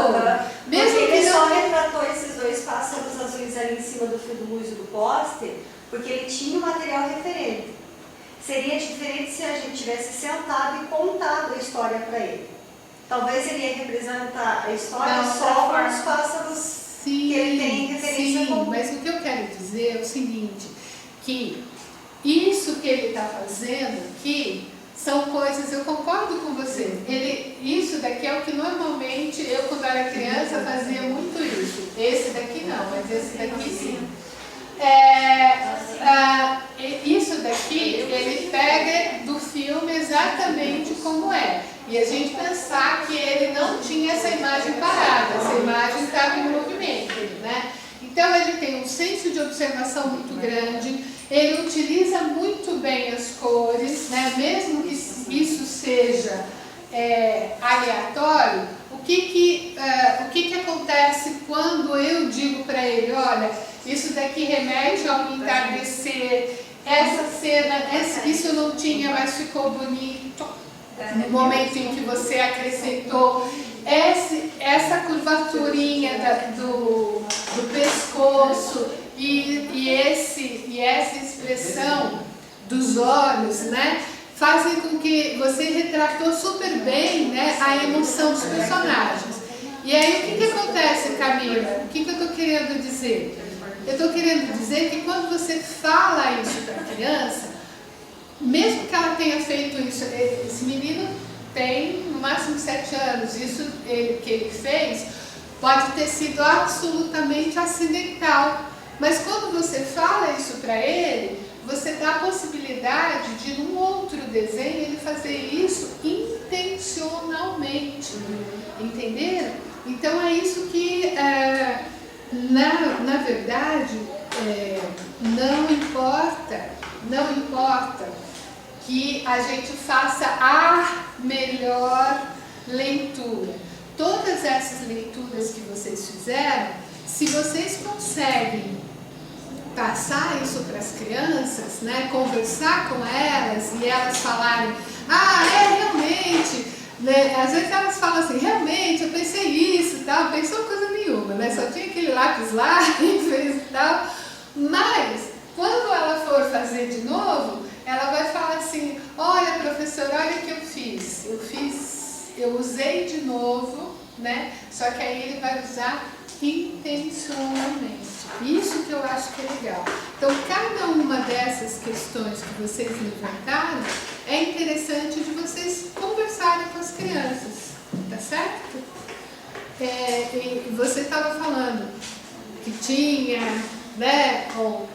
Mesmo que ele só retratou esses dois pássaros azuis ali em cima do fio de luz do poste, porque ele tinha um material referente. Seria diferente se a gente tivesse sentado e contado a história para ele. Talvez ele ia representar a história só com os pássaros que ele tem referência comum. Mas o que eu quero dizer é o seguinte, que isso que ele está fazendo aqui são coisas, eu concordo com você, isso daqui é o que normalmente eu, quando era criança, fazia muito isso. Esse daqui não, mas esse daqui sim. Isso daqui, ele pega do filme exatamente como é. E a gente pensar que ele não tinha essa imagem parada, essa imagem estava em movimento, né? Então ele tem um senso de observação muito grande, ele utiliza muito bem as cores, né? Mesmo que isso seja aleatório, o que acontece quando eu digo para ele, olha, isso daqui remete ao entardecer, essa cena, isso não tinha, mas ficou bonito no momento em que você acrescentou essa curvaturinha do pescoço e essa expressão dos olhos, né, fazem com que você retratou super bem, né, a emoção dos personagens. E aí o que acontece, Camila? O que eu estou querendo dizer? Eu estou querendo dizer que quando você fala isso para a criança, mesmo que ela tenha feito isso, esse menino tem no máximo 7 anos, isso que ele fez pode ter sido absolutamente acidental, mas quando você fala isso para ele, você dá a possibilidade de num outro desenho ele fazer isso intencionalmente, entenderam? Então é isso que na verdade não importa que a gente faça a melhor leitura. Todas essas leituras que vocês fizeram, se vocês conseguem passar isso para as crianças, né, conversar com elas e elas falarem, realmente, né, às vezes elas falam assim, realmente, eu pensei isso e tal, pensou coisa nenhuma, né, só tinha aquele lápis lá e fez e tal, mas quando ela for fazer de novo, ela vai falar assim, olha professora, olha o que eu fiz, eu usei de novo, né, só que aí ele vai usar intencionalmente. Isso que eu acho que é legal. Então, cada uma dessas questões que vocês levantaram é interessante de vocês conversarem com as crianças, tá certo? E você estava falando que tinha, né, como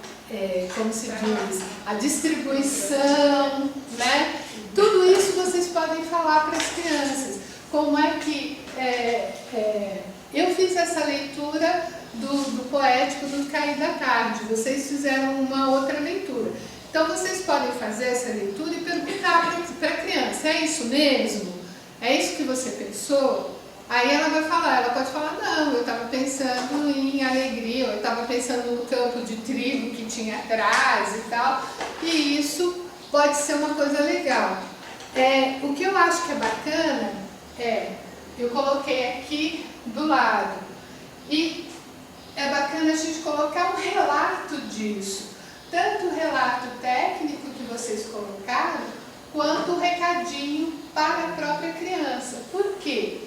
se diz, a distribuição, né? Tudo isso vocês podem falar para as crianças. Como é que eu fiz essa leitura do poético do Cair da Tarde, vocês fizeram uma outra leitura. Então vocês podem fazer essa leitura e perguntar para a criança, é isso mesmo? É isso que você pensou? Aí ela vai falar, ela pode falar, não, eu estava pensando em alegria, eu estava pensando no campo de trigo que tinha atrás e tal, e isso pode ser uma coisa legal. O que eu acho que é bacana eu coloquei aqui do lado, e é bacana a gente colocar um relato disso, tanto o relato técnico que vocês colocaram, quanto o recadinho para a própria criança. Por quê?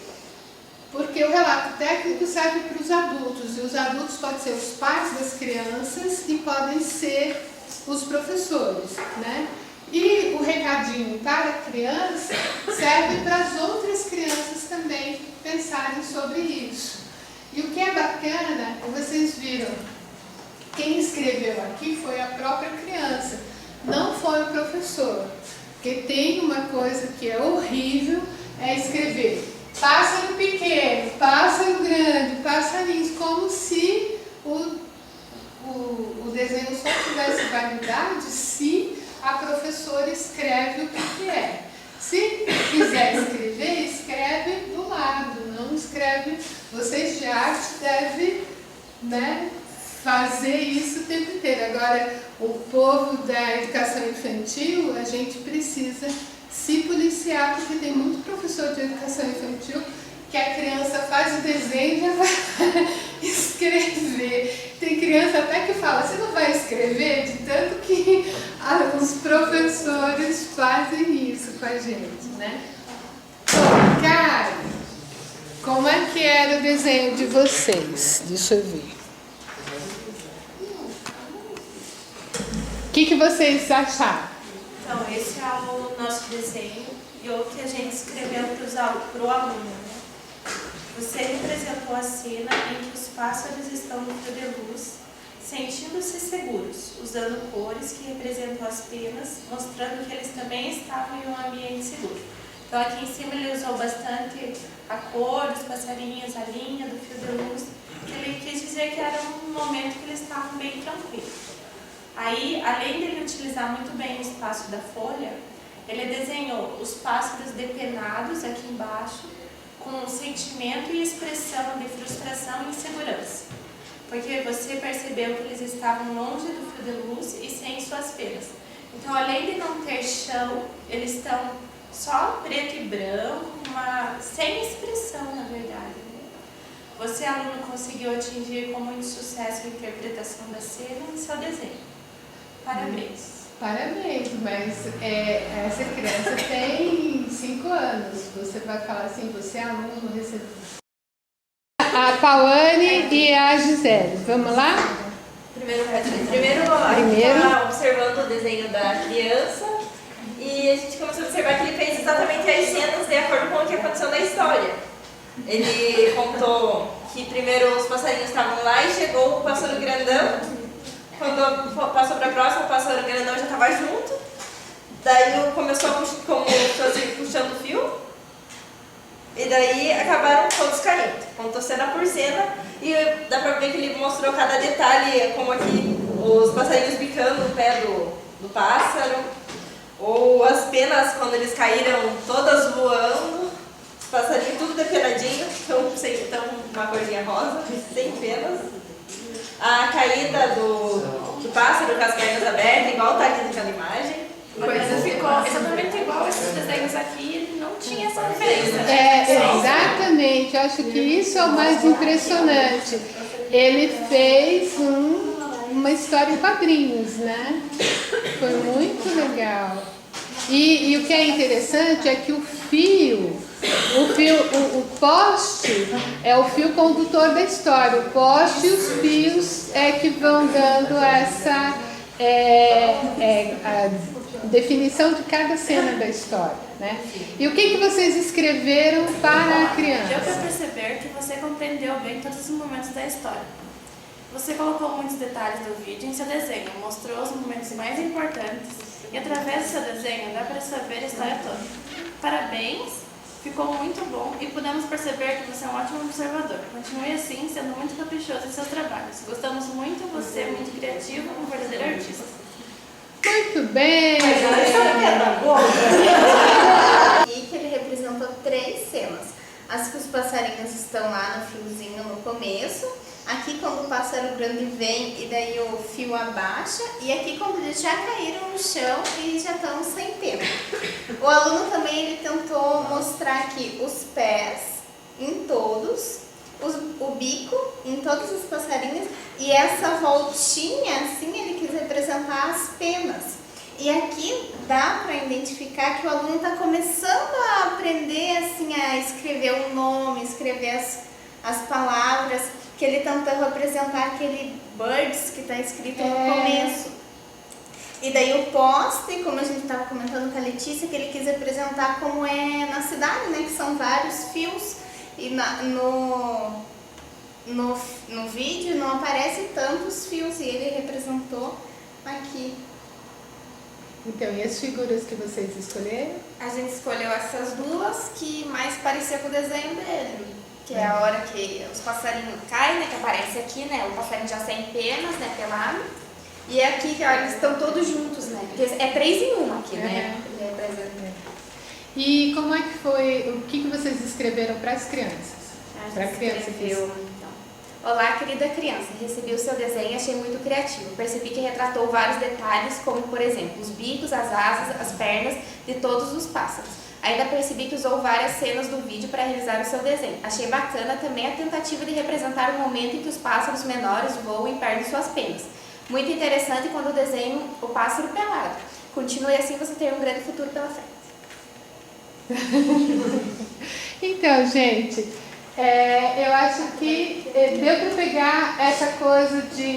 Porque o relato técnico serve para os adultos, e os adultos podem ser os pais das crianças e podem ser os professores, né? E o recadinho para a criança serve para as outras crianças também pensarem sobre isso. E o que é bacana, vocês viram, quem escreveu aqui foi a própria criança, não foi o professor. Porque tem uma coisa que é horrível, é escrever pássaro pequeno, pássaro grande, passarinhos, como se o desenho só tivesse validade se a professora escreve o que é. Se quiser escrever, escreve do lado, não escreve vocês de arte devem, né, fazer isso o tempo inteiro. Agora, o povo da educação infantil, a gente precisa se policiar, porque tem muito professor de educação infantil que a criança faz o desenho e já vai escrever. Tem criança até que fala, você não vai escrever? De tanto que os professores fazem isso com a gente, né? Bom, cara, como é que era o desenho de vocês? Deixa eu ver. O que vocês acharam? Então, esse é o nosso desenho e o que a gente escreveu para o aluno, né? Você representou a cena em que os pássaros estão no fio de luz, sentindo-se seguros, usando cores que representam as penas, mostrando que eles também estavam em um ambiente seguro. Então, aqui em cima ele usou bastante a cor dos passarinhos, a linha do fio de luz, que ele quis dizer que era um momento que eles estavam bem tranquilos. Aí, além dele utilizar muito bem o espaço da folha, ele desenhou os pássaros depenados aqui embaixo, com sentimento e expressão de frustração e insegurança. Porque você percebeu que eles estavam longe do fio de luz e sem suas penas. Então, além de não ter chão, eles estão só preto e branco, sem expressão, na verdade. Né? Você, aluno, conseguiu atingir com muito sucesso a interpretação da cena em seu desenho. Parabéns. Parabéns, mas essa criança tem 5 anos. Você vai falar assim, você é aluno, recebeu. A Pauane e a Gisele, vamos lá? Primeiro a gente estava observando o desenho da criança e a gente começou a observar que ele fez exatamente as cenas de acordo com o que aconteceu na história. Ele contou que primeiro os passarinhos estavam lá e chegou o pássaro grandão. Quando passou para a próxima, o pássaro grandão já estava junto. Daí começou puxando o fio. E daí acabaram todos caindo. Contou cena por cena. E dá para ver que ele mostrou cada detalhe, como aqui os passarinhos picando o pé do pássaro. Ou as penas, quando eles caíram, todas voando. Os passarinhos tudo depenadinho, então uma corzinha rosa, sem penas. A caída do pássaro com as pernas abertas, igual está aqui naquela imagem. A coisa ficou exatamente igual esses desenhos aqui, ele não tinha essa referência. Exatamente, eu acho que isso é o mais impressionante. Ele fez uma história em quadrinhos, né? Foi muito legal. E o que é interessante é que o poste é o fio condutor da história. O poste e os fios é que vão dando essa a definição de cada cena da história, né? E o que vocês escreveram para a criança? Deu para perceber que você compreendeu bem todos os momentos da história. Você colocou muitos detalhes do vídeo em seu desenho, mostrou os momentos mais importantes e através do seu desenho dá para saber a história toda. Parabéns, ficou muito bom e podemos perceber que você é um ótimo observador. Continue assim, sendo muito caprichoso em seus trabalhos. Gostamos muito, você é muito criativo, um verdadeiro artista. Muito bem! E que ele representou 3 cenas. As que os passarinhos estão lá no fiozinho no começo, aqui quando o pássaro grande vem e daí o fio abaixa, e aqui quando eles já caíram no chão e já estão sem pena. O aluno também ele tentou mostrar aqui os pés em todos, o bico em todos os passarinhos, e essa voltinha assim ele quis representar as penas. E aqui dá para identificar que o aluno está começando a aprender assim, a escrever o nome, escrever as palavras, que ele tentou representar aquele birds que está escrito no começo. E daí o poste, como a gente estava comentando com a Letícia, que ele quis representar como é na cidade, né, que são vários fios, e no vídeo não aparece tantos fios, e ele representou aqui. Então, e as figuras que vocês escolheram? A gente escolheu essas duas que mais parecia com o desenho dele, que é a hora que os passarinhos caem, né, que aparece aqui, né, o passarinho já sem penas, né, pelado. E é aqui que olha, eles estão todos juntos, né, porque é 3 em 1 aqui, né. E como é que foi, o que vocês escreveram para as crianças? Pra criança que escreveu. Olá, querida criança. Recebi o seu desenho e achei muito criativo. Percebi que retratou vários detalhes, como, por exemplo, os bicos, as asas, as pernas de todos os pássaros. Ainda percebi que usou várias cenas do vídeo para realizar o seu desenho. Achei bacana também a tentativa de representar o momento em que os pássaros menores voam e perdem suas penas. Muito interessante quando desenho o pássaro pelado. Continue assim, você tem um grande futuro pela frente. Então, gente, eu acho que deu para pegar essa coisa de